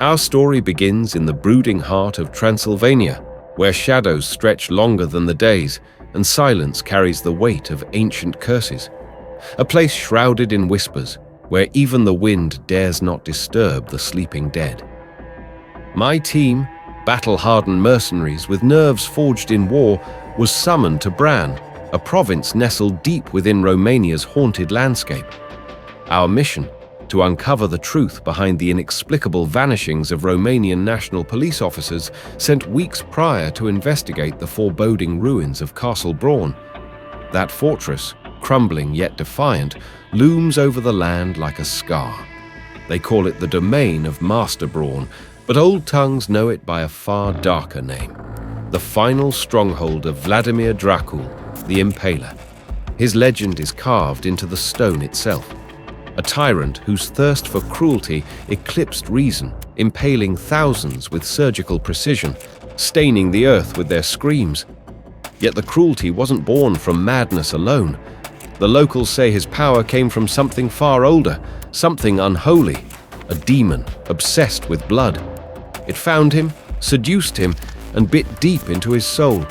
Our story begins in the brooding heart of Transylvania, where shadows stretch longer than the days, and silence carries the weight of ancient curses. A place shrouded in whispers, where even the wind dares not disturb the sleeping dead. My team, battle-hardened mercenaries with nerves forged in war, was summoned to Bran, a province nestled deep within Romania's haunted landscape. Our mission: to uncover the truth behind the inexplicable vanishings of Romanian national police officers sent weeks prior to investigate the foreboding ruins of Castle Brawn. That fortress, crumbling yet defiant, looms over the land like a scar. They call it the domain of Master Brawn, but old tongues know it by a far darker name: the final stronghold of Vladimir Draul, the Impaler. His legend is carved into the stone itself. A tyrant whose thirst for cruelty eclipsed reason, impaling thousands with surgical precision, staining the earth with their screams. Yet the cruelty wasn't born from madness alone. The locals say his power came from something far older, something unholy, a demon obsessed with blood. It found him, seduced him, and bit deep into his soul.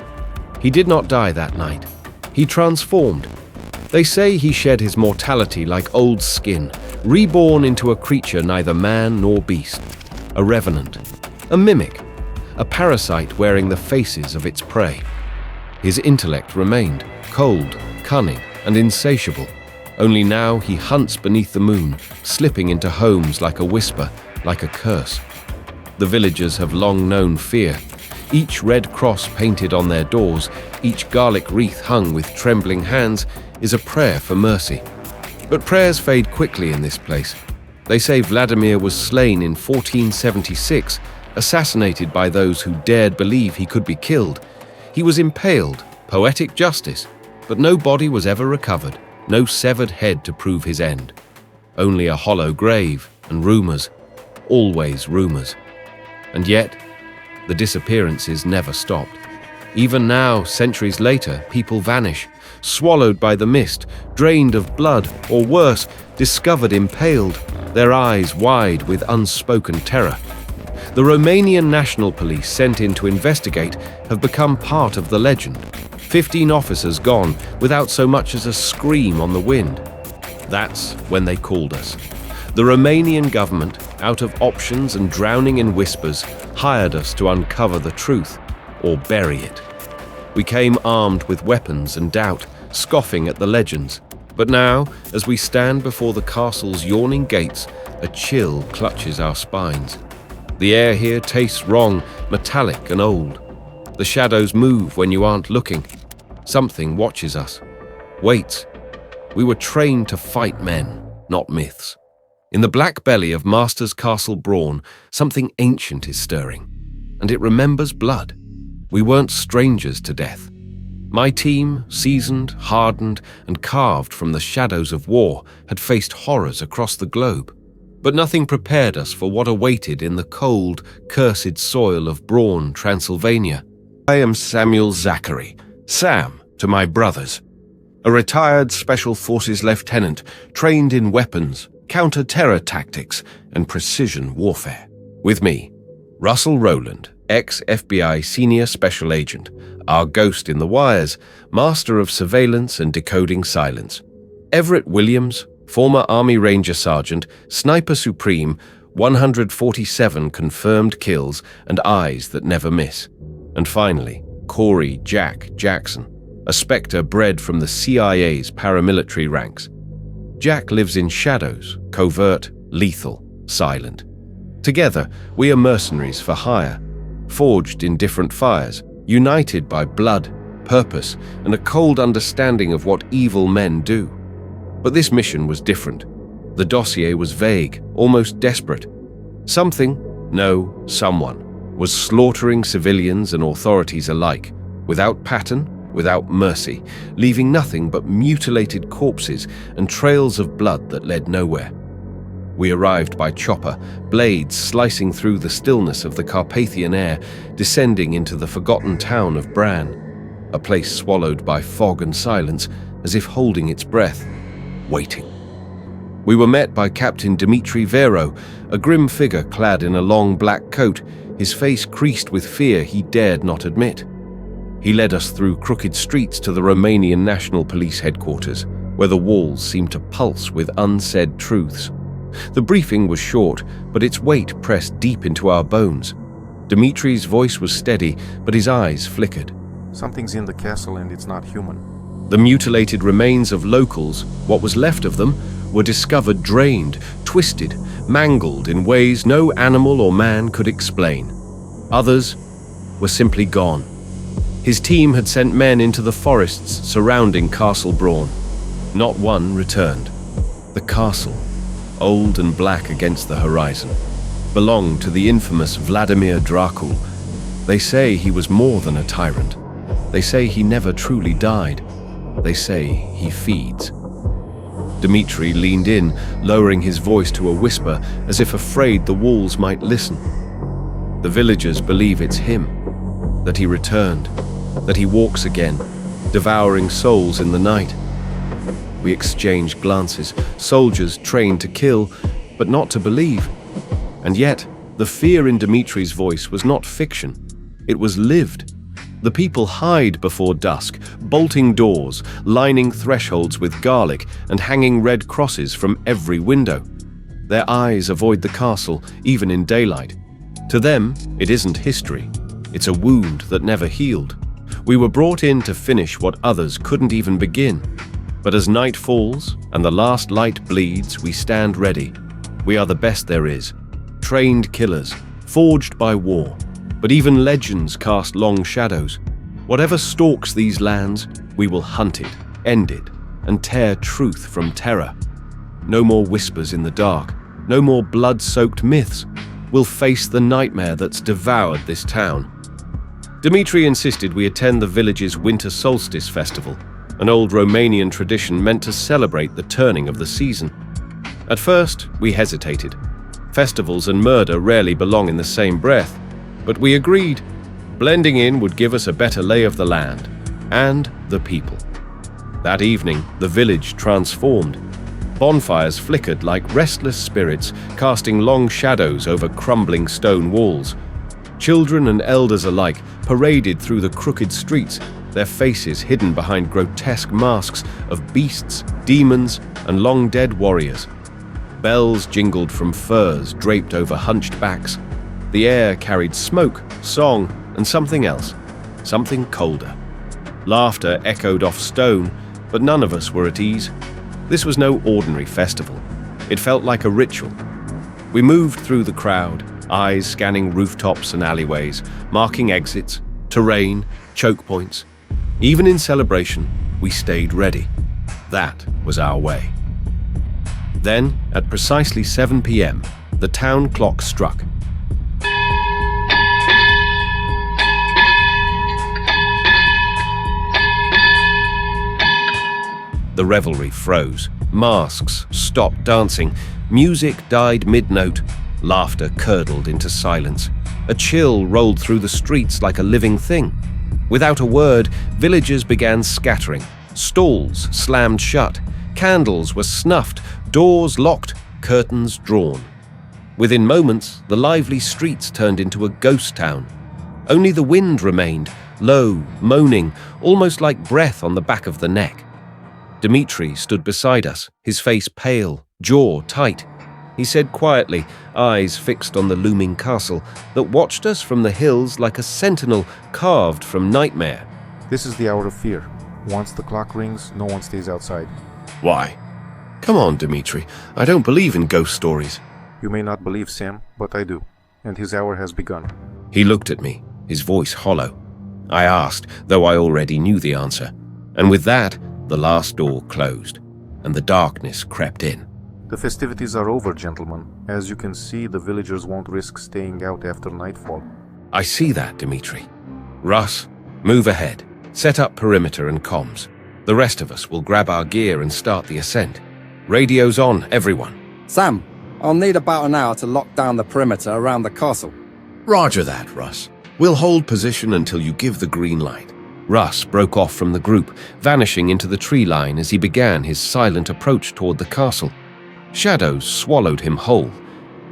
He did not die that night. He transformed. They say he shed his mortality like old skin, reborn into a creature neither man nor beast. A revenant, a mimic, a parasite wearing the faces of its prey. His intellect remained, cold, cunning, and insatiable. Only now he hunts beneath the moon, slipping into homes like a whisper, like a curse. The villagers have long known fear. Each red cross painted on their doors, each garlic wreath hung with trembling hands, is a prayer for mercy. But prayers fade quickly in this place. They say Vladimir was slain in 1476, assassinated by those who dared believe he could be killed. He was impaled, poetic justice, but no body was ever recovered, no severed head to prove his end. Only a hollow grave and rumors, always rumors. And yet, the disappearances never stopped. Even now, centuries later, people vanish, swallowed by the mist, drained of blood, or worse, discovered impaled, their eyes wide with unspoken terror. The Romanian National Police sent in to investigate have become part of the legend. 15 officers gone without so much as a scream on the wind. That's when they called us. The Romanian government, out of options and drowning in whispers, hired us to uncover the truth or bury it. We came armed with weapons and doubt, scoffing at the legends. But now, as we stand before the castle's yawning gates, a chill clutches our spines. The air here tastes wrong, metallic and old. The shadows move when you aren't looking. Something watches us, waits. We were trained to fight men, not myths. In the black belly of Master's Castle Brawn, something ancient is stirring, and it remembers blood. We weren't strangers to death. My team, seasoned, hardened, and carved from the shadows of war, had faced horrors across the globe. But nothing prepared us for what awaited in the cold, cursed soil of Brawn, Transylvania. I am Samuel Zachary, Sam to my brothers, a retired Special Forces lieutenant trained in weapons, counter-terror tactics, and precision warfare. With me, Russell Rowland, ex-FBI Senior Special Agent, our ghost in the wires, master of surveillance and decoding silence. Everett Williams, former Army Ranger Sergeant, Sniper Supreme, 147 confirmed kills and eyes that never miss. And finally, Corey Jack Jackson, a spectre bred from the CIA's paramilitary ranks. Jack lives in shadows, covert, lethal, silent. Together, we are mercenaries for hire, forged in different fires, united by blood, purpose, and a cold understanding of what evil men do. But this mission was different. The dossier was vague, almost desperate. Someone, was slaughtering civilians and authorities alike, without pattern, without mercy, leaving nothing but mutilated corpses and trails of blood that led nowhere. We arrived by chopper, blades slicing through the stillness of the Carpathian air, descending into the forgotten town of Bran, a place swallowed by fog and silence, as if holding its breath, waiting. We were met by Captain Dmitri Vero, a grim figure clad in a long black coat, his face creased with fear he dared not admit. He led us through crooked streets to the Romanian National Police headquarters, where the walls seemed to pulse with unsaid truths. The briefing was short, but its weight pressed deep into our bones. Dimitri's voice was steady, but his eyes flickered. Something's in the castle and it's not human. The mutilated remains of locals, what was left of them, were discovered drained, twisted, mangled in ways no animal or man could explain. Others were simply gone. His team had sent men into the forests surrounding Castle Brawn. Not one returned. The castle, old and black against the horizon, belonged to the infamous Vladimir Draul. They say he was more than a tyrant. They say he never truly died. They say he feeds. Dmitri leaned in, lowering his voice to a whisper, as if afraid the walls might listen. The villagers believe it's him, that he returned, that he walks again, devouring souls in the night. We exchanged glances, soldiers trained to kill, but not to believe. And yet, the fear in Dimitri's voice was not fiction. It was lived. The people hide before dusk, bolting doors, lining thresholds with garlic, and hanging red crosses from every window. Their eyes avoid the castle, even in daylight. To them, it isn't history. It's a wound that never healed. We were brought in to finish what others couldn't even begin. But as night falls and the last light bleeds, we stand ready. We are the best there is. Trained killers, forged by war. But even legends cast long shadows. Whatever stalks these lands, we will hunt it, end it, and tear truth from terror. No more whispers in the dark, no more blood-soaked myths. We'll face the nightmare that's devoured this town. Dmitri insisted we attend the village's winter solstice festival, an old Romanian tradition meant to celebrate the turning of the season. At first, we hesitated. Festivals and murder rarely belong in the same breath. But we agreed. Blending in would give us a better lay of the land and the people. That evening, the village transformed. Bonfires flickered like restless spirits, casting long shadows over crumbling stone walls. Children and elders alike paraded through the crooked streets, their faces hidden behind grotesque masks of beasts, demons, and long-dead warriors. Bells jingled from firs draped over hunched backs. The air carried smoke, song, and something else, something colder. Laughter echoed off stone, but none of us were at ease. This was no ordinary festival. It felt like a ritual. We moved through the crowd, eyes scanning rooftops and alleyways, marking exits, terrain, choke points. Even in celebration, we stayed ready. That was our way. Then, at precisely 7 p.m., the town clock struck. The revelry froze. Masks stopped dancing. Music died mid-note. Laughter curdled into silence. A chill rolled through the streets like a living thing. Without a word, villagers began scattering. Stalls slammed shut. Candles were snuffed. Doors locked. Curtains drawn. Within moments, the lively streets turned into a ghost town. Only the wind remained, low, moaning, almost like breath on the back of the neck. Dmitri stood beside us, his face pale, jaw tight. He said quietly, eyes fixed on the looming castle that watched us from the hills like a sentinel carved from nightmare. This is the hour of fear. Once the clock rings, no one stays outside. Why? Come on, Dmitri. I don't believe in ghost stories. You may not believe, Sam, but I do. And his hour has begun. He looked at me, his voice hollow. I asked, though I already knew the answer. And with that, the last door closed, and the darkness crept in. The festivities are over, gentlemen. As you can see, the villagers won't risk staying out after nightfall. I see that, Dmitri. Russ, move ahead. Set up perimeter and comms. The rest of us will grab our gear and start the ascent. Radios on, everyone. Sam, I'll need about an hour to lock down the perimeter around the castle. Roger that, Russ. We'll hold position until you give the green light. Russ broke off from the group, vanishing into the tree line as he began his silent approach toward the castle. Shadows swallowed him whole.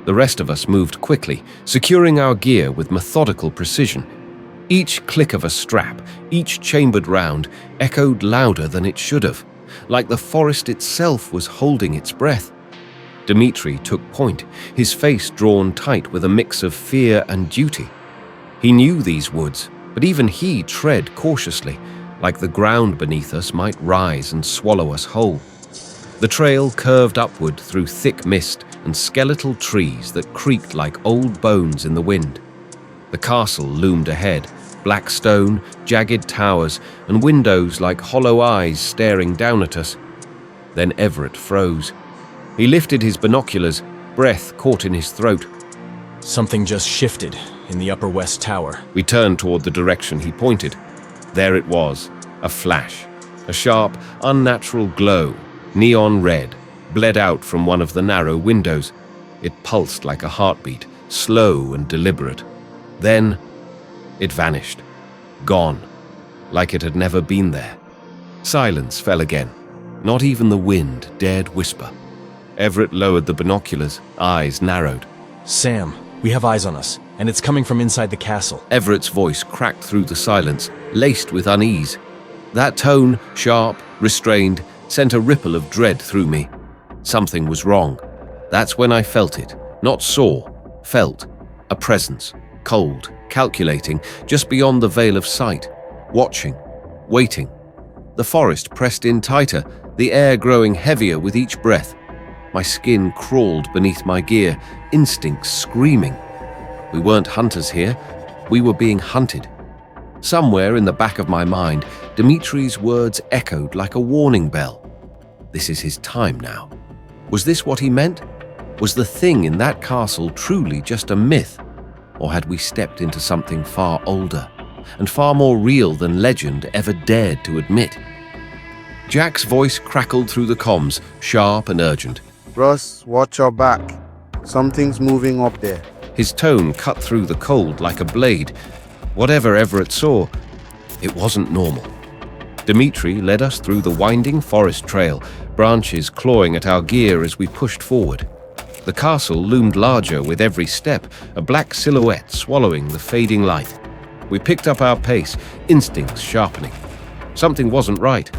The rest of us moved quickly, securing our gear with methodical precision. Each click of a strap, each chambered round, echoed louder than it should have, like the forest itself was holding its breath. Dmitri took point, his face drawn tight with a mix of fear and duty. He knew these woods, but even he tread cautiously, like the ground beneath us might rise and swallow us whole. The trail curved upward through thick mist and skeletal trees that creaked like old bones in the wind. The castle loomed ahead, black stone, jagged towers, and windows like hollow eyes staring down at us. Then Everett froze. He lifted his binoculars, breath caught in his throat. Something just shifted in the upper west tower. We turned toward the direction he pointed. There it was, a flash, a sharp, unnatural glow, neon red, bled out from one of the narrow windows. It pulsed like a heartbeat, slow and deliberate. Then it vanished, gone, like it had never been there. Silence fell again. Not even the wind dared whisper. Everett lowered the binoculars, eyes narrowed. Sam, we have eyes on us, and it's coming from inside the castle. Everett's voice cracked through the silence, laced with unease. That tone, sharp, restrained, sent a ripple of dread through me. Something was wrong. That's when I felt it, not saw, felt. A presence, cold, calculating, just beyond the veil of sight, watching, waiting. The forest pressed in tighter, the air growing heavier with each breath. My skin crawled beneath my gear, instincts screaming. We weren't hunters here, we were being hunted. Somewhere in the back of my mind, Dmitri's words echoed like a warning bell. This is his time now. Was this what he meant? Was the thing in that castle truly just a myth? Or had we stepped into something far older and far more real than legend ever dared to admit? Jack's voice crackled through the comms, sharp and urgent. Russ, watch your back. Something's moving up there. His tone cut through the cold like a blade. Whatever Everett saw, it wasn't normal. Dmitri led us through the winding forest trail, branches clawing at our gear as we pushed forward. The castle loomed larger with every step, a black silhouette swallowing the fading light. We picked up our pace, instincts sharpening. Something wasn't right.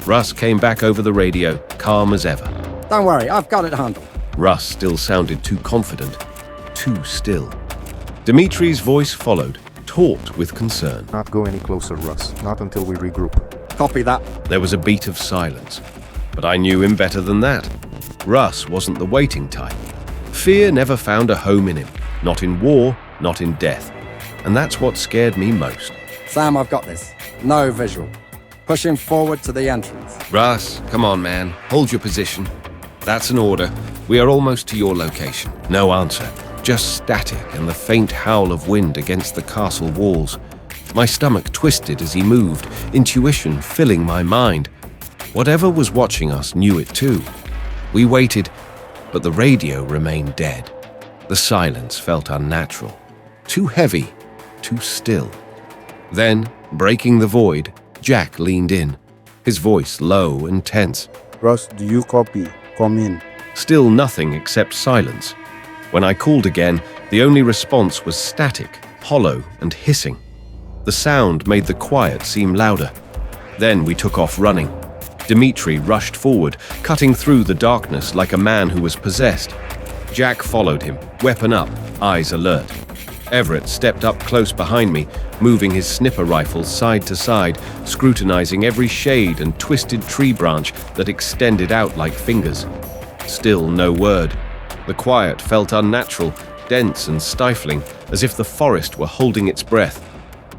Russ came back over the radio, calm as ever. Don't worry, I've got it handled. Russ still sounded too confident, too still. Dmitri's voice followed, taut with concern. Not go any closer, Russ. Not until we regroup. Copy that. There was a beat of silence, but I knew him better than that. Russ wasn't the waiting type. Fear never found a home in him, not in war, not in death. And that's what scared me most. Sam, I've got this. No visual. Push him forward to the entrance. Russ, come on, man. Hold your position. That's an order. We are almost to your location. No answer. Just static and the faint howl of wind against the castle walls. My stomach twisted as he moved, intuition filling my mind. Whatever was watching us knew it too. We waited, but the radio remained dead. The silence felt unnatural. Too heavy, too still. Then, breaking the void, Jack leaned in, his voice low and tense. Russ, do you copy? Come in. Still nothing except silence. When I called again, the only response was static, hollow and hissing. The sound made the quiet seem louder. Then we took off running. Dmitri rushed forward, cutting through the darkness like a man who was possessed. Jack followed him, weapon up, eyes alert. Everett stepped up close behind me, moving his snipper rifle side to side, scrutinizing every shade and twisted tree branch that extended out like fingers. Still no word. The quiet felt unnatural, dense and stifling, as if the forest were holding its breath.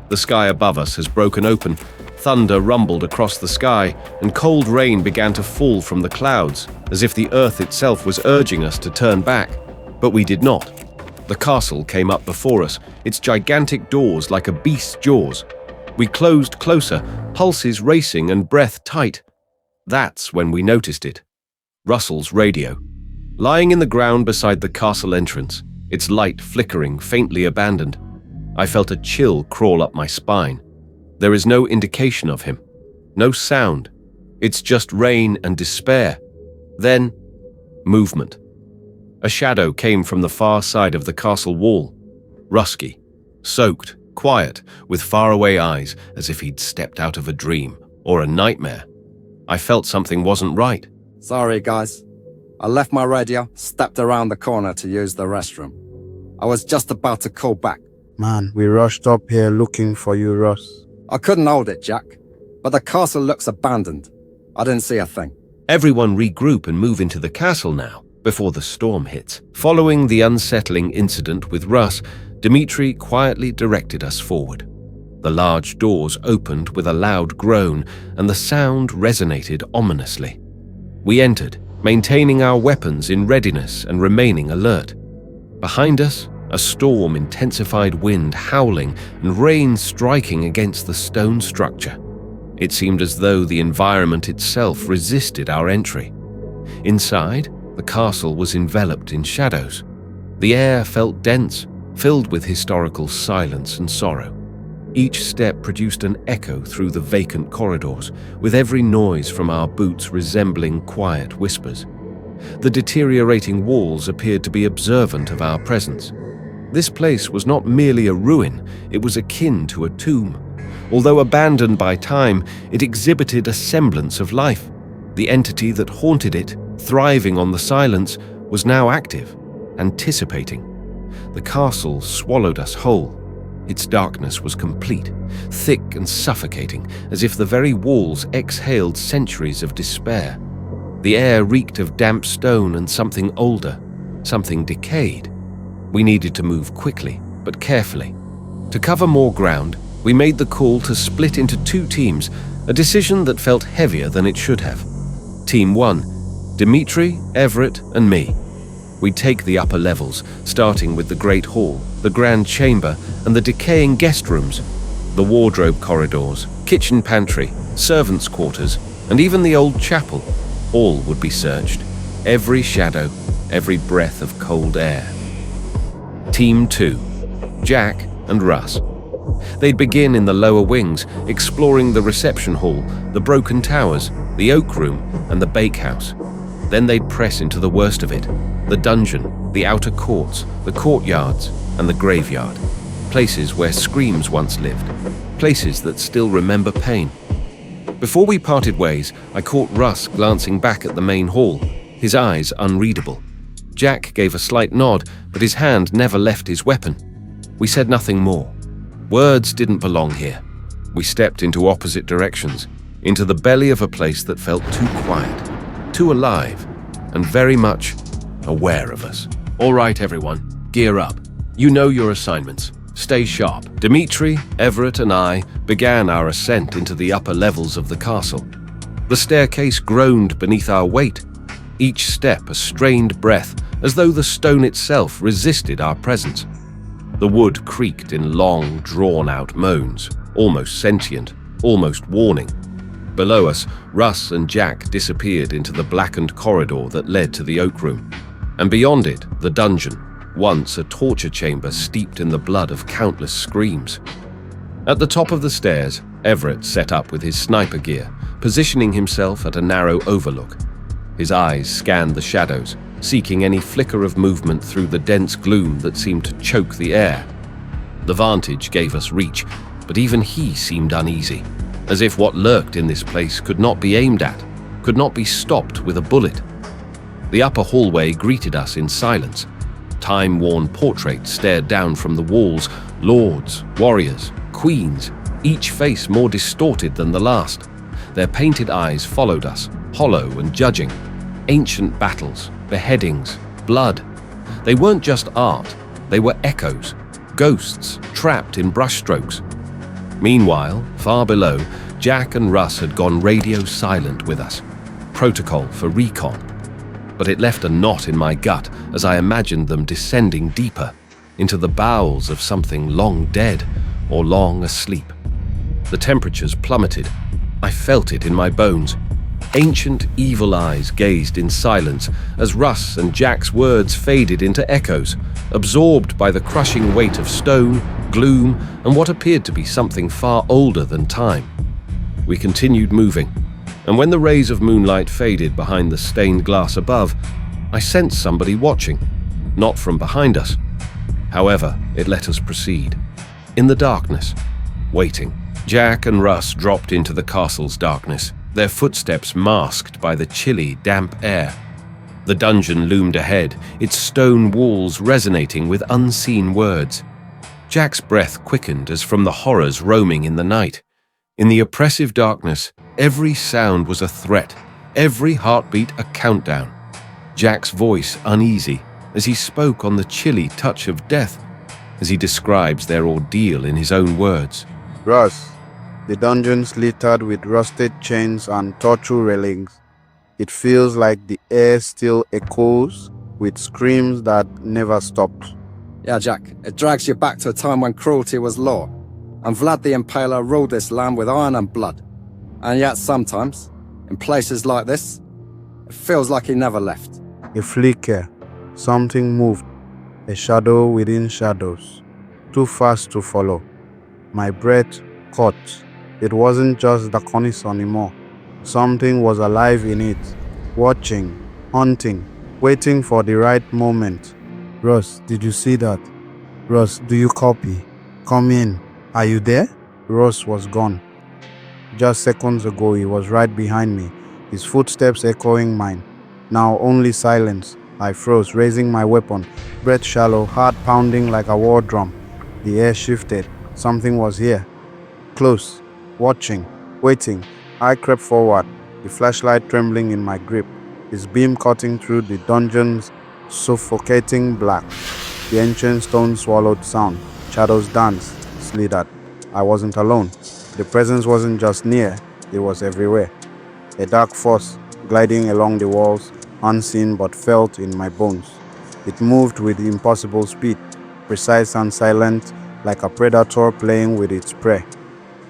The sky above us has broken open. Thunder rumbled across the sky, and cold rain began to fall from the clouds, as if the earth itself was urging us to turn back. But we did not. The castle came up before us, its gigantic doors like a beast's jaws. We closed closer, pulses racing and breath tight. That's when we noticed it. Russell's radio. Lying in the ground beside the castle entrance, its light flickering, faintly abandoned. I felt a chill crawl up my spine. There is no indication of him. No sound. It's just rain and despair. Then, movement. A shadow came from the far side of the castle wall, rusky, soaked, quiet, with faraway eyes, as if he'd stepped out of a dream or a nightmare. I felt something wasn't right. Sorry, guys. I left my radio, stepped around the corner to use the restroom. I was just about to call back. Man, we rushed up here looking for you, Russ. I couldn't hold it, Jack. But the castle looks abandoned. I didn't see a thing. Everyone regroup and move into the castle now, before the storm hits. Following the unsettling incident with Russ, Dmitri quietly directed us forward. The large doors opened with a loud groan, and the sound resonated ominously. We entered, maintaining our weapons in readiness and remaining alert. Behind us, a storm-intensified wind howling and rain striking against the stone structure. It seemed as though the environment itself resisted our entry. Inside, the castle was enveloped in shadows. The air felt dense, filled with historical silence and sorrow. Each step produced an echo through the vacant corridors, with every noise from our boots resembling quiet whispers. The deteriorating walls appeared to be observant of our presence. This place was not merely a ruin, it was akin to a tomb. Although abandoned by time, it exhibited a semblance of life. The entity that haunted it, thriving on the silence, was now active, anticipating. The castle swallowed us whole. Its darkness was complete, thick and suffocating, as if the very walls exhaled centuries of despair. The air reeked of damp stone and something older, something decayed. We needed to move quickly, but carefully. To cover more ground, we made the call to split into 2 teams, a decision that felt heavier than it should have. Team 1, Dmitri, Everett, and me. We'd take the upper levels, starting with the Great Hall, the Grand Chamber, and the decaying guest rooms, the wardrobe corridors, kitchen pantry, servants' quarters, and even the old chapel. All would be searched, every shadow, every breath of cold air. Team 2, Jack and Russ. They'd begin in the lower wings, exploring the reception hall, the broken towers, the oak room, and the bakehouse. Then they'd press into the worst of it, the dungeon, the outer courts, the courtyards, and the graveyard. Places where screams once lived, places that still remember pain. Before we parted ways, I caught Russ glancing back at the main hall, his eyes unreadable. Jack gave a slight nod, but his hand never left his weapon. We said nothing more. Words didn't belong here. We stepped into opposite directions, into the belly of a place that felt too quiet, too alive, and very much aware of us. All right, everyone, gear up. You know your assignments. Stay sharp. Dmitri, Everett, and I began our ascent into the upper levels of the castle. The staircase groaned beneath our weight, each step a strained breath, as though the stone itself resisted our presence. The wood creaked in long, drawn-out moans, almost sentient, almost warning. Below us, Russ and Jack disappeared into the blackened corridor that led to the oak room. And beyond it, the dungeon, once a torture chamber steeped in the blood of countless screams. At the top of the stairs, Everett set up with his sniper gear, positioning himself at a narrow overlook. His eyes scanned the shadows, seeking any flicker of movement through the dense gloom that seemed to choke the air. The vantage gave us reach, but even he seemed uneasy, as if what lurked in this place could not be aimed at, could not be stopped with a bullet. The upper hallway greeted us in silence. Time-worn portraits stared down from the walls, lords, warriors, queens, each face more distorted than the last. Their painted eyes followed us, hollow and judging. Ancient battles, beheadings, blood. They weren't just art, they were echoes, ghosts trapped in brushstrokes. Meanwhile, far below, Jack and Russ had gone radio silent with us. Protocol for recon. But it left a knot in my gut as I imagined them descending deeper into the bowels of something long dead or long asleep. The temperatures plummeted. I felt it in my bones. Ancient, evil eyes gazed in silence as Russ and Jack's words faded into echoes, absorbed by the crushing weight of stone, gloom, and what appeared to be something far older than time. We continued moving, and when the rays of moonlight faded behind the stained glass above, I sensed somebody watching, not from behind us. However, it let us proceed. In the darkness, waiting. Jack and Russ dropped into the castle's darkness, their footsteps masked by the chilly, damp air. The dungeon loomed ahead, its stone walls resonating with unseen words. Jack's breath quickened as from the horrors roaming in the night. In the oppressive darkness, every sound was a threat, every heartbeat a countdown. Jack's voice uneasy as he spoke on the chilly touch of death, as he describes their ordeal in his own words. Russ, the dungeon's littered with rusted chains and torture railings. It feels like the air still echoes with screams that never stopped. Yeah, Jack, it drags you back to a time when cruelty was law, and Vlad the Impaler ruled this land with iron and blood. And yet sometimes, in places like this, it feels like he never left. A flicker, something moved, a shadow within shadows, too fast to follow. My breath caught. It wasn't just the cornice anymore. Something was alive in it, watching, hunting, waiting for the right moment. Russ, did you see that? Russ, do you copy? Come in. Are you there? Russ was gone. Just seconds ago, he was right behind me, his footsteps echoing mine. Now only silence. I froze, raising my weapon, breath shallow, heart pounding like a war drum. The air shifted. Something was here. Close, watching, waiting. I crept forward, the flashlight trembling in my grip, its beam cutting through the dungeon's suffocating black. The ancient stone swallowed sound. Shadows danced, slithered. I wasn't alone. The presence wasn't just near, it was everywhere. A dark force gliding along the walls, unseen but felt in my bones. It moved with impossible speed, precise and silent, like a predator playing with its prey.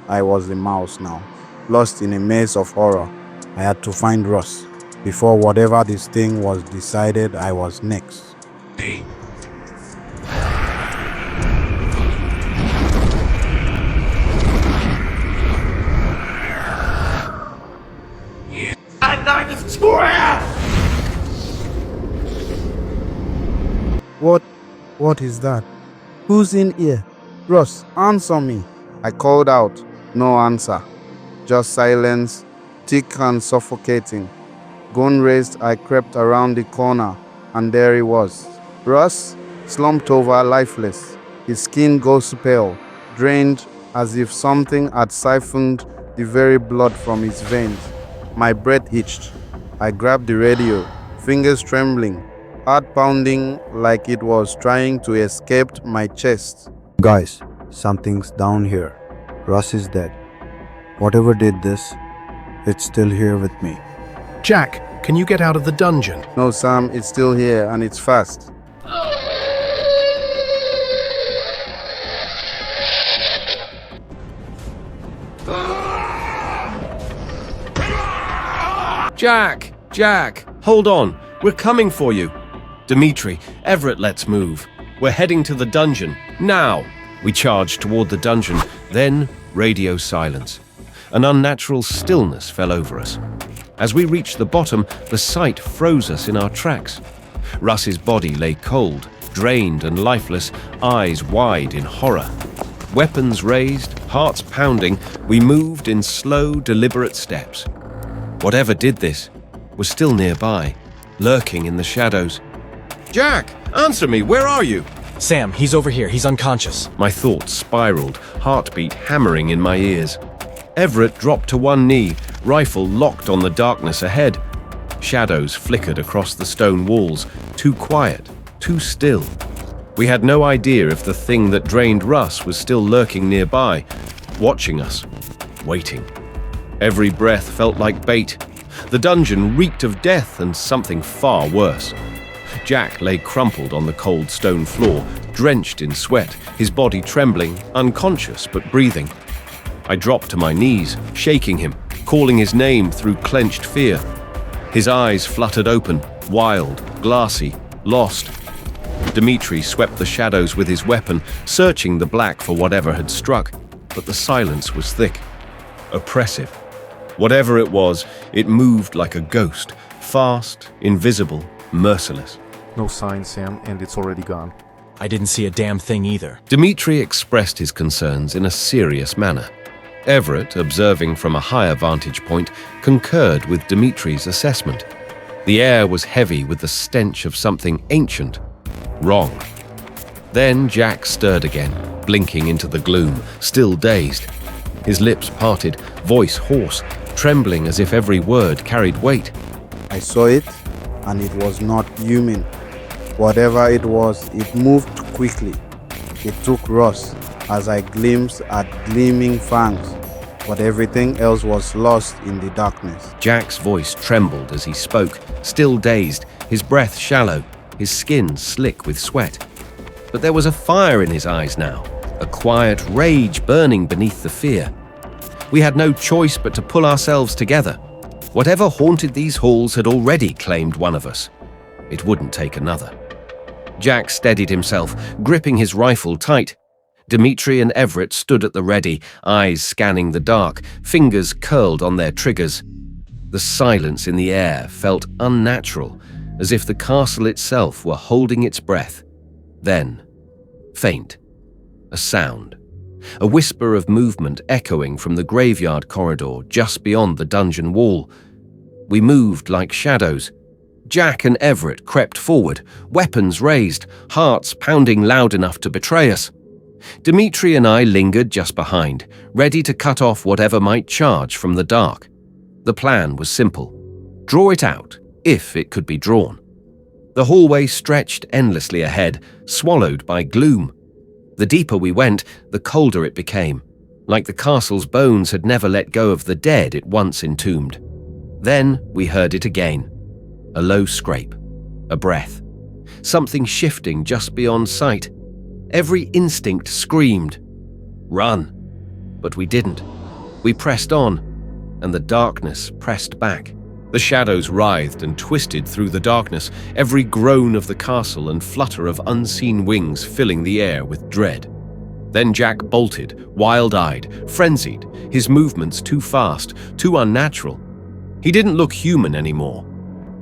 I was the mouse now, lost in a maze of horror. I had to find Russ. Before whatever this thing was decided, I was next. What is that? Who's in here? Russ, answer me. I called out. No answer. Just silence, thick and suffocating. Gun raised, I crept around the corner, and there he was. Russ, slumped over, lifeless. His skin ghost pale, drained as if something had siphoned the very blood from his veins. My breath hitched. I grabbed the radio, fingers trembling, heart pounding like it was trying to escape my chest. Guys, something's down here. Russ is dead. Whatever did this, it's still here with me. Jack, can you get out of the dungeon? No, Sam, it's still here, and it's fast. Jack, hold on. We're coming for you. Dimitri, Everett, let's move. We're heading to the dungeon, now. We charged toward the dungeon, then radio silence. An unnatural stillness fell over us. As we reached the bottom, the sight froze us in our tracks. Russ's body lay cold, drained and lifeless, eyes wide in horror. Weapons raised, hearts pounding, we moved in slow, deliberate steps. Whatever did this was still nearby, lurking in the shadows. Jack, answer me, where are you? Sam, he's over here. He's unconscious. My thoughts spiraled, heartbeat hammering in my ears. Everett dropped to one knee, rifle locked on the darkness ahead. Shadows flickered across the stone walls, too quiet, too still. We had no idea if the thing that drained Russ was still lurking nearby, watching us, waiting. Every breath felt like bait. The dungeon reeked of death and something far worse. Jack lay crumpled on the cold stone floor, drenched in sweat, his body trembling, unconscious but breathing. I dropped to my knees, shaking him, calling his name through clenched fear. His eyes fluttered open, wild, glassy, lost. Dimitri swept the shadows with his weapon, searching the black for whatever had struck, but the silence was thick, oppressive. Whatever it was, it moved like a ghost, fast, invisible, merciless. No sign, Sam, and it's already gone. I didn't see a damn thing either. Dmitri expressed his concerns in a serious manner. Everett, observing from a higher vantage point, concurred with Dmitri's assessment. The air was heavy with the stench of something ancient. Wrong. Then Jack stirred again, blinking into the gloom, still dazed. His lips parted, voice hoarse, trembling as if every word carried weight. I saw it, and it was not human. Whatever it was, it moved quickly. It took Ross as I glimpsed at gleaming fangs, but everything else was lost in the darkness. Jack's voice trembled as he spoke, still dazed, his breath shallow, his skin slick with sweat. But there was a fire in his eyes now, a quiet rage burning beneath the fear. We had no choice but to pull ourselves together. Whatever haunted these halls had already claimed one of us. It wouldn't take another. Jack steadied himself, gripping his rifle tight. Dmitri and Everett stood at the ready, eyes scanning the dark, fingers curled on their triggers. The silence in the air felt unnatural, as if the castle itself were holding its breath. Then, faint, a sound. A whisper of movement echoing from the graveyard corridor just beyond the dungeon wall. We moved like shadows. Jack and Everett crept forward, weapons raised, hearts pounding loud enough to betray us. Dmitri and I lingered just behind, ready to cut off whatever might charge from the dark. The plan was simple. Draw it out, if it could be drawn. The hallway stretched endlessly ahead, swallowed by gloom. The deeper we went, the colder it became, like the castle's bones had never let go of the dead it once entombed. Then we heard it again. A low scrape, a breath, something shifting just beyond sight. Every instinct screamed, "Run!" But we didn't. We pressed on, and the darkness pressed back. The shadows writhed and twisted through the darkness, every groan of the castle and flutter of unseen wings filling the air with dread. Then Jack bolted, wild-eyed, frenzied, his movements too fast, too unnatural. He didn't look human anymore.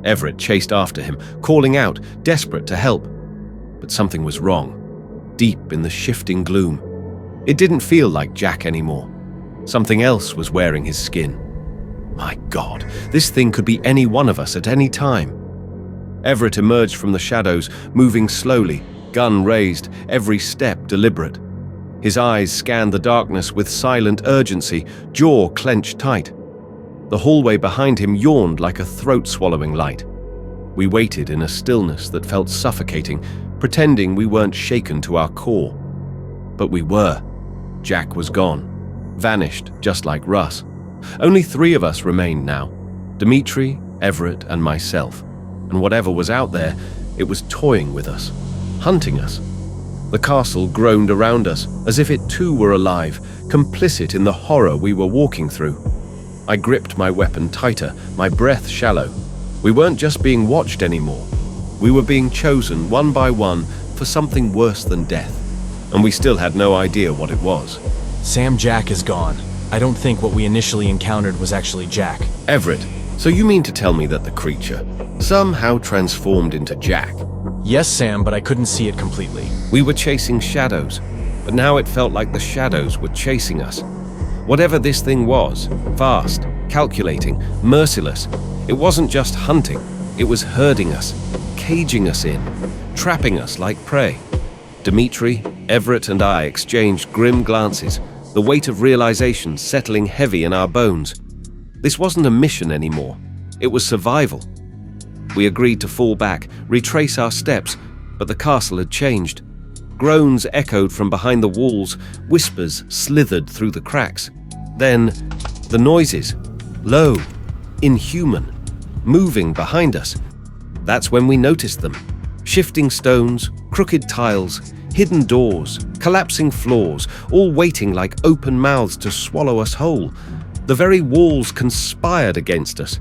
Everett chased after him, calling out, desperate to help. But something was wrong, deep in the shifting gloom. It didn't feel like Jack anymore. Something else was wearing his skin. My God, this thing could be any one of us at any time. Everett emerged from the shadows, moving slowly, gun raised, every step deliberate. His eyes scanned the darkness with silent urgency, jaw clenched tight. The hallway behind him yawned like a throat-swallowing light. We waited in a stillness that felt suffocating, pretending we weren't shaken to our core. But we were. Jack was gone, vanished just like Russ. Only 3 of us remained now, Dmitri, Everett, and myself. And whatever was out there, it was toying with us, hunting us. The castle groaned around us, as if it too were alive, complicit in the horror we were walking through. I gripped my weapon tighter, my breath shallow. We weren't just being watched anymore. We were being chosen one by one for something worse than death. And we still had no idea what it was. Sam, Jack is gone. I don't think what we initially encountered was actually Jack. Everett, so you mean to tell me that the creature somehow transformed into Jack? Yes, Sam, but I couldn't see it completely. We were chasing shadows, but now it felt like the shadows were chasing us. Whatever this thing was, fast, calculating, merciless, it wasn't just hunting, it was herding us, caging us in, trapping us like prey. Dmitri, Everett, and I exchanged grim glances, the weight of realization settling heavy in our bones. This wasn't a mission anymore. It was survival. We agreed to fall back, retrace our steps, but the castle had changed. Groans echoed from behind the walls, whispers slithered through the cracks. Then, the noises, low, inhuman, moving behind us. That's when we noticed them. Shifting stones, crooked tiles, hidden doors, collapsing floors, all waiting like open mouths to swallow us whole. The very walls conspired against us,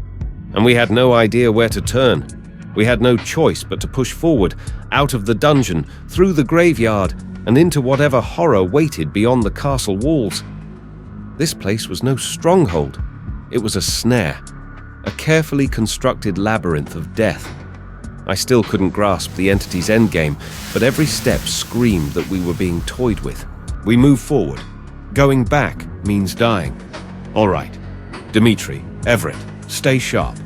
and we had no idea where to turn. We had no choice but to push forward, out of the dungeon, through the graveyard, and into whatever horror waited beyond the castle walls. This place was no stronghold. It was a snare, a carefully constructed labyrinth of death. I still couldn't grasp the entity's endgame, but every step screamed that we were being toyed with. We moved forward. Going back means dying. All right. Dimitri, Everett, stay sharp.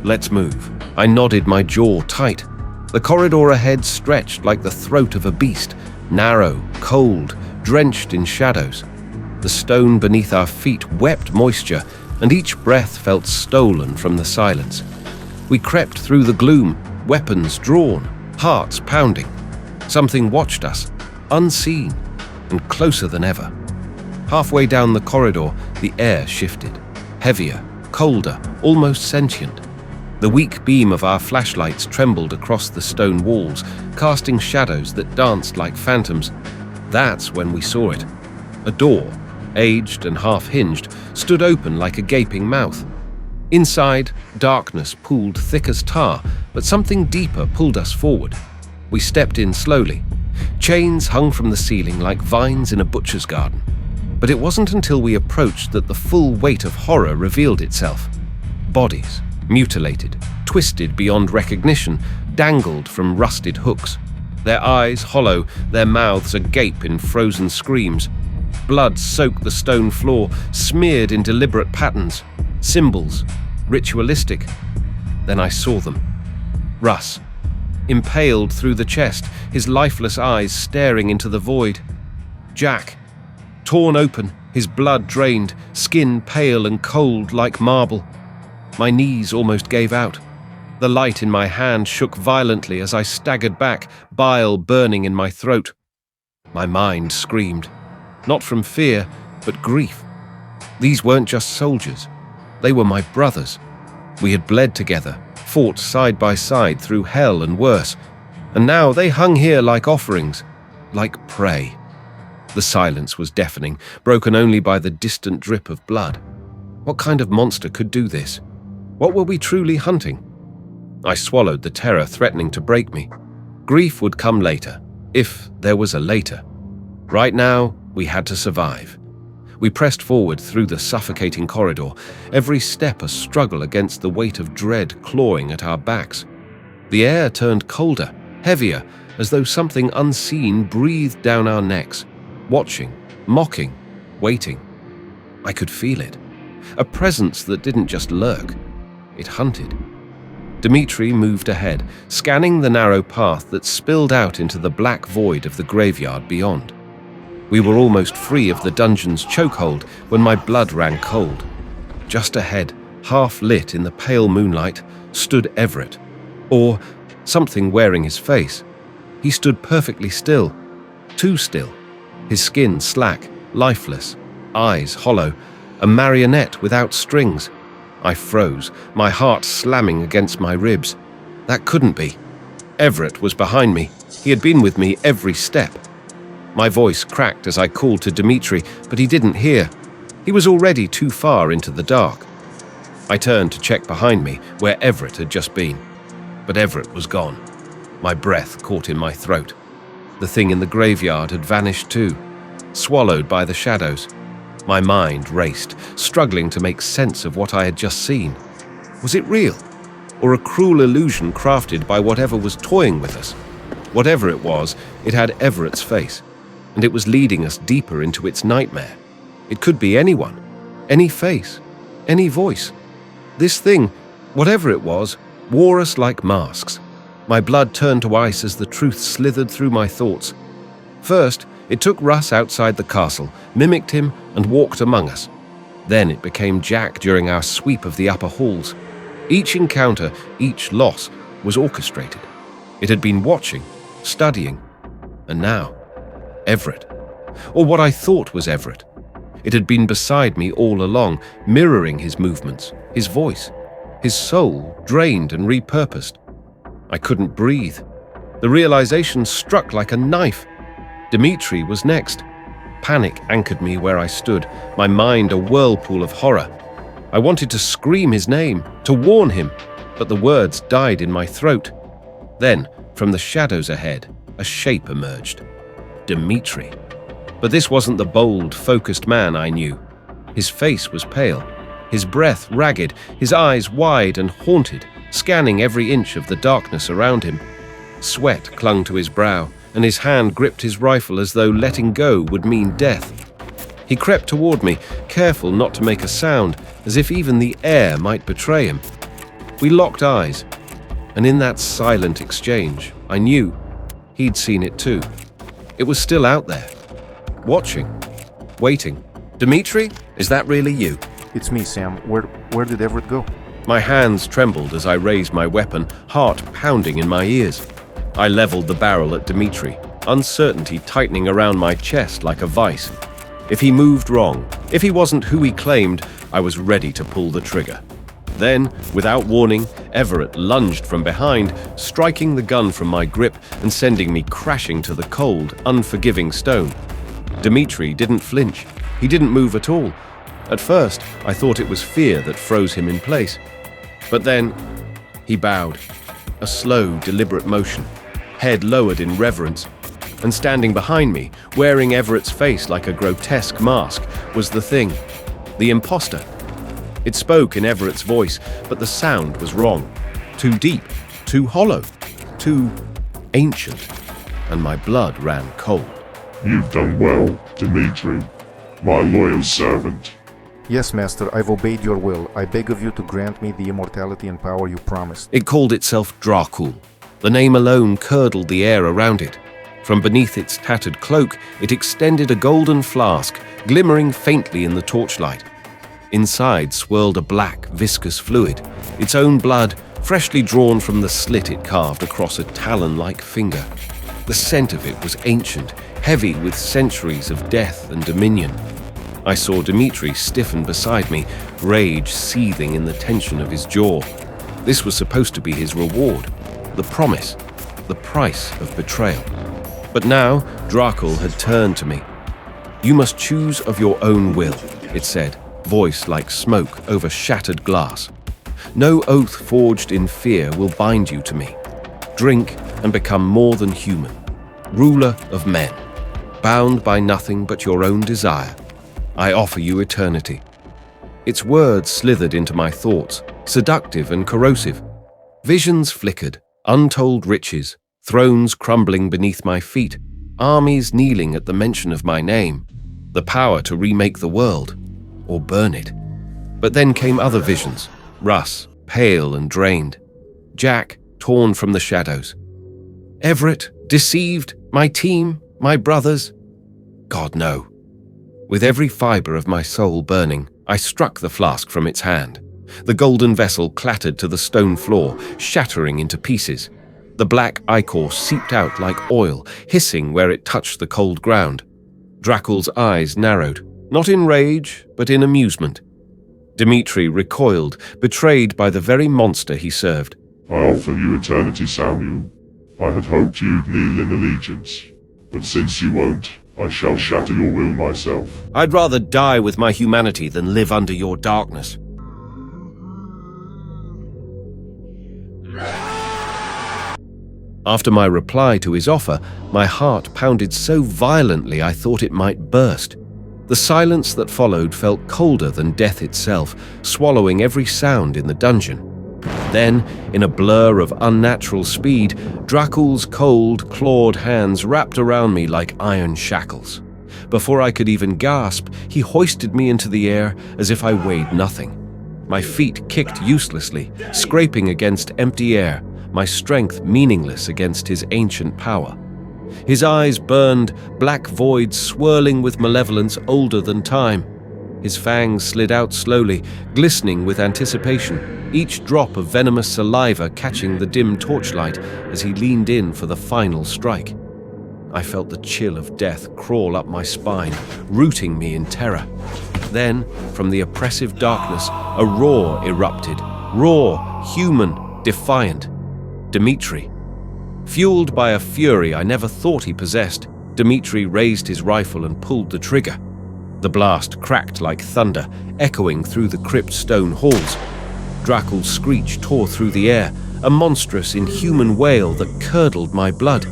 Let's move. I nodded, my jaw tight. The corridor ahead stretched like the throat of a beast, narrow, cold, drenched in shadows. The stone beneath our feet wept moisture, and each breath felt stolen from the silence. We crept through the gloom, weapons drawn, hearts pounding. Something watched us, unseen, and closer than ever. Halfway down the corridor, the air shifted. Heavier, colder, almost sentient. The weak beam of our flashlights trembled across the stone walls, casting shadows that danced like phantoms. That's when we saw it. A door, aged and half-hinged, stood open like a gaping mouth. Inside, darkness pooled thick as tar, but something deeper pulled us forward. We stepped in slowly. Chains hung from the ceiling like vines in a butcher's garden. But it wasn't until we approached that the full weight of horror revealed itself. Bodies, mutilated, twisted beyond recognition, dangled from rusted hooks. Their eyes hollow, their mouths agape in frozen screams. Blood soaked the stone floor, smeared in deliberate patterns. Symbols, ritualistic. Then I saw them. Russ, impaled through the chest, his lifeless eyes staring into the void. Jack, torn open, his blood drained, skin pale and cold like marble. My knees almost gave out. The light in my hand shook violently as I staggered back, bile burning in my throat. My mind screamed, not from fear, but grief. These weren't just soldiers. They were my brothers. We had bled together, fought side by side through hell and worse, and now they hung here like offerings, like prey. The silence was deafening, broken only by the distant drip of blood. What kind of monster could do this? What were we truly hunting? I swallowed the terror threatening to break me. Grief would come later, if there was a later. Right now, we had to survive. We pressed forward through the suffocating corridor, every step a struggle against the weight of dread clawing at our backs. The air turned colder, heavier, as though something unseen breathed down our necks, watching, mocking, waiting. I could feel it. A presence that didn't just lurk. It hunted. Dimitri moved ahead, scanning the narrow path that spilled out into the black void of the graveyard beyond. We were almost free of the dungeon's chokehold when my blood ran cold. Just ahead, half lit in the pale moonlight, stood Everett, or something wearing his face. He stood perfectly still, too still, his skin slack, lifeless, eyes hollow, a marionette without strings. I froze, my heart slamming against my ribs. That couldn't be. Everett was behind me. He had been with me every step. My voice cracked as I called to Dimitri, but he didn't hear. He was already too far into the dark. I turned to check behind me, where Everett had just been. But Everett was gone. My breath caught in my throat. The thing in the graveyard had vanished too, swallowed by the shadows. My mind raced, struggling to make sense of what I had just seen. Was it real? Or a cruel illusion crafted by whatever was toying with us? Whatever it was, it had Everett's face, and it was leading us deeper into its nightmare. It could be anyone, any face, any voice. This thing, whatever it was, wore us like masks. My blood turned to ice as the truth slithered through my thoughts. First, it took Russ outside the castle, mimicked him, and walked among us. Then it became Jack during our sweep of the upper halls. Each encounter, each loss, was orchestrated. It had been watching, studying, and now, Everett. Or what I thought was Everett. It had been beside me all along, mirroring his movements, his voice, his soul drained and repurposed. I couldn't breathe. The realization struck like a knife. Dimitri was next. Panic anchored me where I stood, my mind a whirlpool of horror. I wanted to scream his name, to warn him, but the words died in my throat. Then, from the shadows ahead, a shape emerged. Dimitri. But this wasn't the bold, focused man I knew. His face was pale, his breath ragged, his eyes wide and haunted, scanning every inch of the darkness around him. Sweat clung to his brow, and his hand gripped his rifle as though letting go would mean death. He crept toward me, careful not to make a sound, as if even the air might betray him. We locked eyes, and in that silent exchange, I knew he'd seen it too. It was still out there, watching, waiting. "Dmitri, is that really you?" It's me, Sam. Where did Everett go? My hands trembled as I raised my weapon, heart pounding in my ears. I leveled the barrel at Dmitri, uncertainty tightening around my chest like a vice. If he moved wrong, if he wasn't who he claimed, I was ready to pull the trigger. Then, without warning, Everett lunged from behind, striking the gun from my grip and sending me crashing to the cold, unforgiving stone. Dmitri didn't flinch. He didn't move at all. At first, I thought it was fear that froze him in place. But then, he bowed. A slow, deliberate motion, head lowered in reverence. And standing behind me, wearing Everett's face like a grotesque mask, was the thing, the imposter. It spoke in Everett's voice, but the sound was wrong. Too deep, too hollow, too ancient, and my blood ran cold. "You've done well, Dmitri, my loyal servant." Yes, Master, I've obeyed your will. I beg of you to grant me the immortality and power you promised. It called itself Draul. The name alone curdled the air around it. From beneath its tattered cloak, it extended a golden flask, glimmering faintly in the torchlight. Inside swirled a black, viscous fluid, its own blood freshly drawn from the slit it carved across a talon-like finger. The scent of it was ancient, heavy with centuries of death and dominion. I saw Dmitri stiffen beside me, rage seething in the tension of his jaw. This was supposed to be his reward, the promise, the price of betrayal. But now, Draul had turned to me. "You must choose of your own will," it said, voice like smoke over shattered glass. "No oath forged in fear will bind you to me. Drink and become more than human, ruler of men, bound by nothing but your own desire. I offer you eternity." Its words slithered into my thoughts, seductive and corrosive. Visions flickered, untold riches, thrones crumbling beneath my feet, armies kneeling at the mention of my name, the power to remake the world, or burn it. But then came other visions, Russ, pale and drained, Jack, torn from the shadows, Everett, deceived, my team, my brothers. God, no. With every fiber of my soul burning, I struck the flask from its hand. The golden vessel clattered to the stone floor, shattering into pieces. The black ichor seeped out like oil, hissing where it touched the cold ground. Dracul's eyes narrowed, not in rage, but in amusement. Dmitri recoiled, betrayed by the very monster he served. "I offer you eternity, Samuel. I had hoped you'd kneel in allegiance, but since you won't, I shall shatter your will myself." "I'd rather die with my humanity than live under your darkness." After my reply to his offer, my heart pounded so violently I thought it might burst. The silence that followed felt colder than death itself, swallowing every sound in the dungeon. Then, in a blur of unnatural speed, Dracul's cold, clawed hands wrapped around me like iron shackles. Before I could even gasp, he hoisted me into the air as if I weighed nothing. My feet kicked uselessly, scraping against empty air, my strength meaningless against his ancient power. His eyes burned, black voids swirling with malevolence older than time. His fangs slid out slowly, glistening with anticipation, each drop of venomous saliva catching the dim torchlight as he leaned in for the final strike. I felt the chill of death crawl up my spine, rooting me in terror. Then, from the oppressive darkness, a roar erupted. Raw, human, defiant. Dmitri. Fueled by a fury I never thought he possessed, Dmitri raised his rifle and pulled the trigger. The blast cracked like thunder, echoing through the crypt stone halls. Dracul's screech tore through the air, a monstrous, inhuman wail that curdled my blood.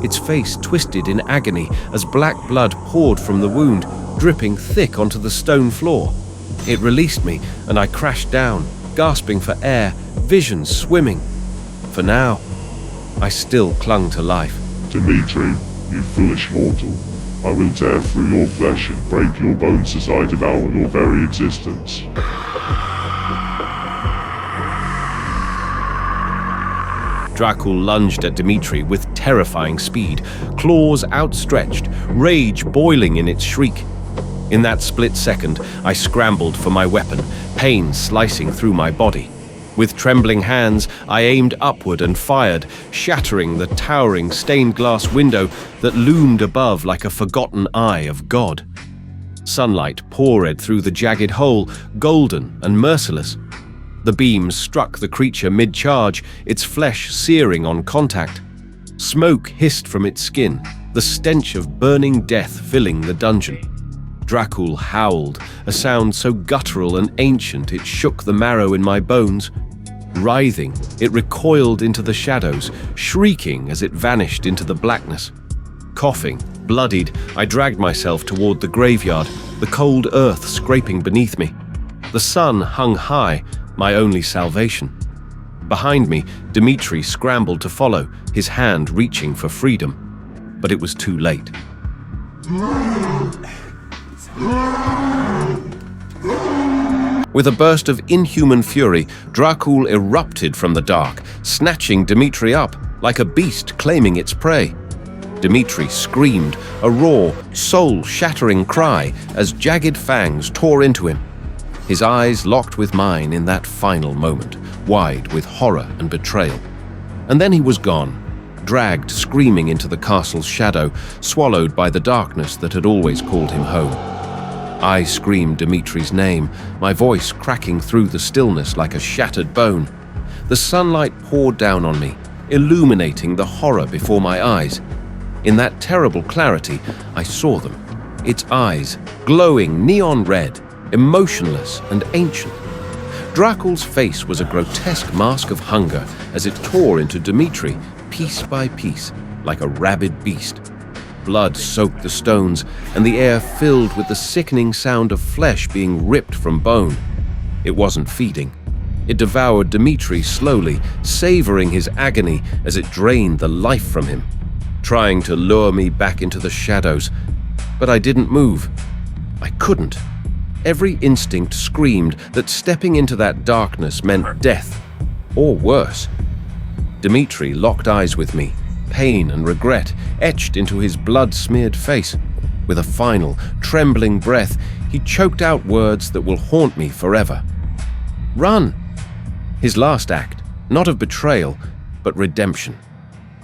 Its face twisted in agony as black blood poured from the wound, dripping thick onto the stone floor. It released me, and I crashed down, gasping for air, visions swimming. For now, I still clung to life. Dimitri, you foolish mortal. I will tear through your flesh and break your bones as I devour your very existence. Draul lunged at Dimitri with terrifying speed, claws outstretched, rage boiling in its shriek. In that split second, I scrambled for my weapon, pain slicing through my body. With trembling hands, I aimed upward and fired, shattering the towering stained glass window that loomed above like a forgotten eye of God. Sunlight poured through the jagged hole, golden and merciless. The beams struck the creature mid-charge, its flesh searing on contact. Smoke hissed from its skin, the stench of burning death filling the dungeon. Draul howled, a sound so guttural and ancient it shook the marrow in my bones. Writhing, it recoiled into the shadows, shrieking as it vanished into the blackness. Coughing, bloodied, I dragged myself toward the graveyard, the cold earth scraping beneath me. The sun hung high, my only salvation. Behind me, Dimitri scrambled to follow, his hand reaching for freedom. But it was too late. With a burst of inhuman fury, Draul erupted from the dark, snatching Dimitri up, like a beast claiming its prey. Dimitri screamed, a raw, soul-shattering cry as jagged fangs tore into him. His eyes locked with mine in that final moment, wide with horror and betrayal. And then he was gone, dragged screaming into the castle's shadow, swallowed by the darkness that had always called him home. I screamed Dimitri's name, my voice cracking through the stillness like a shattered bone. The sunlight poured down on me, illuminating the horror before my eyes. In that terrible clarity, I saw them, its eyes glowing neon red, emotionless and ancient. Draul's face was a grotesque mask of hunger as it tore into Dimitri, piece by piece, like a rabid beast. Blood soaked the stones, and the air filled with the sickening sound of flesh being ripped from bone. It wasn't feeding. It devoured Dimitri slowly, savoring his agony as it drained the life from him, trying to lure me back into the shadows. But I didn't move. I couldn't. Every instinct screamed that stepping into that darkness meant death, or worse. Dimitri locked eyes with me, pain and regret etched into his blood-smeared face. With a final, trembling breath, he choked out words that will haunt me forever. Run! His last act, not of betrayal, but redemption.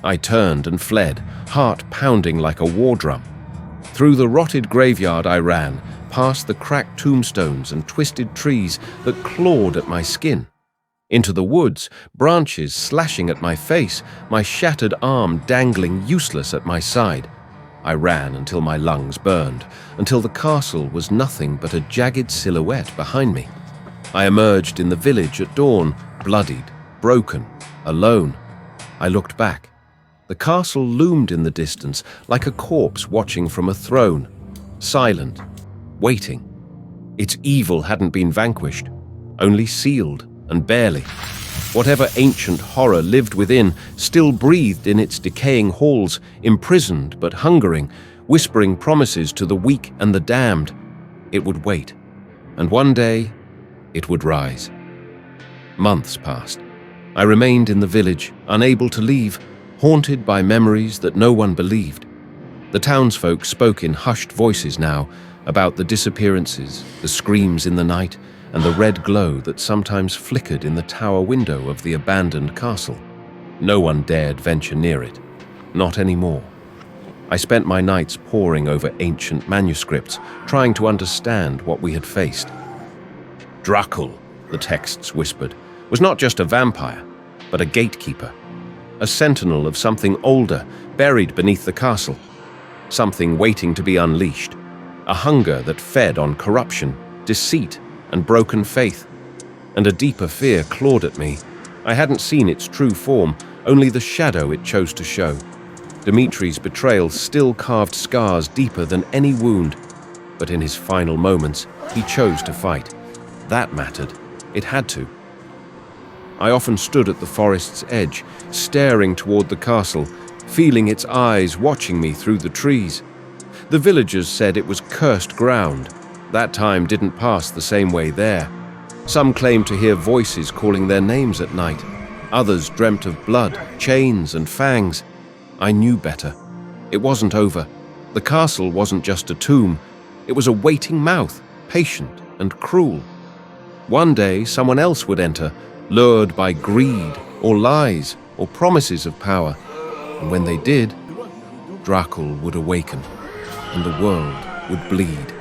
I turned and fled, heart pounding like a war drum. Through the rotted graveyard I ran, past the cracked tombstones and twisted trees that clawed at my skin. Into the woods, branches slashing at my face, my shattered arm dangling useless at my side. I ran until my lungs burned, until the castle was nothing but a jagged silhouette behind me. I emerged in the village at dawn, bloodied, broken, alone. I looked back. The castle loomed in the distance like a corpse watching from a throne, silent, waiting. Its evil hadn't been vanquished, only sealed and barely. Whatever ancient horror lived within still breathed in its decaying halls, imprisoned but hungering, whispering promises to the weak and the damned. It would wait, and one day it would rise. Months passed. I remained in the village, unable to leave, haunted by memories that no one believed. The townsfolk spoke in hushed voices now about the disappearances, the screams in the night, and the red glow that sometimes flickered in the tower window of the abandoned castle. No one dared venture near it. Not anymore. I spent my nights poring over ancient manuscripts, trying to understand what we had faced. Draul, the texts whispered, was not just a vampire, but a gatekeeper. A sentinel of something older, buried beneath the castle. Something waiting to be unleashed. A hunger that fed on corruption, deceit, and broken faith. And a deeper fear clawed at me. I hadn't seen its true form, only the shadow it chose to show. Dimitri's betrayal still carved scars deeper than any wound. But in his final moments, he chose to fight. That mattered. It had to. I often stood at the forest's edge, staring toward the castle, feeling its eyes watching me through the trees. The villagers said it was cursed ground. That time didn't pass the same way there. Some claimed to hear voices calling their names at night. Others dreamt of blood, chains, and fangs. I knew better. It wasn't over. The castle wasn't just a tomb. It was a waiting mouth, patient and cruel. One day, someone else would enter, lured by greed or lies or promises of power. And when they did, Draul would awaken, and the world would bleed.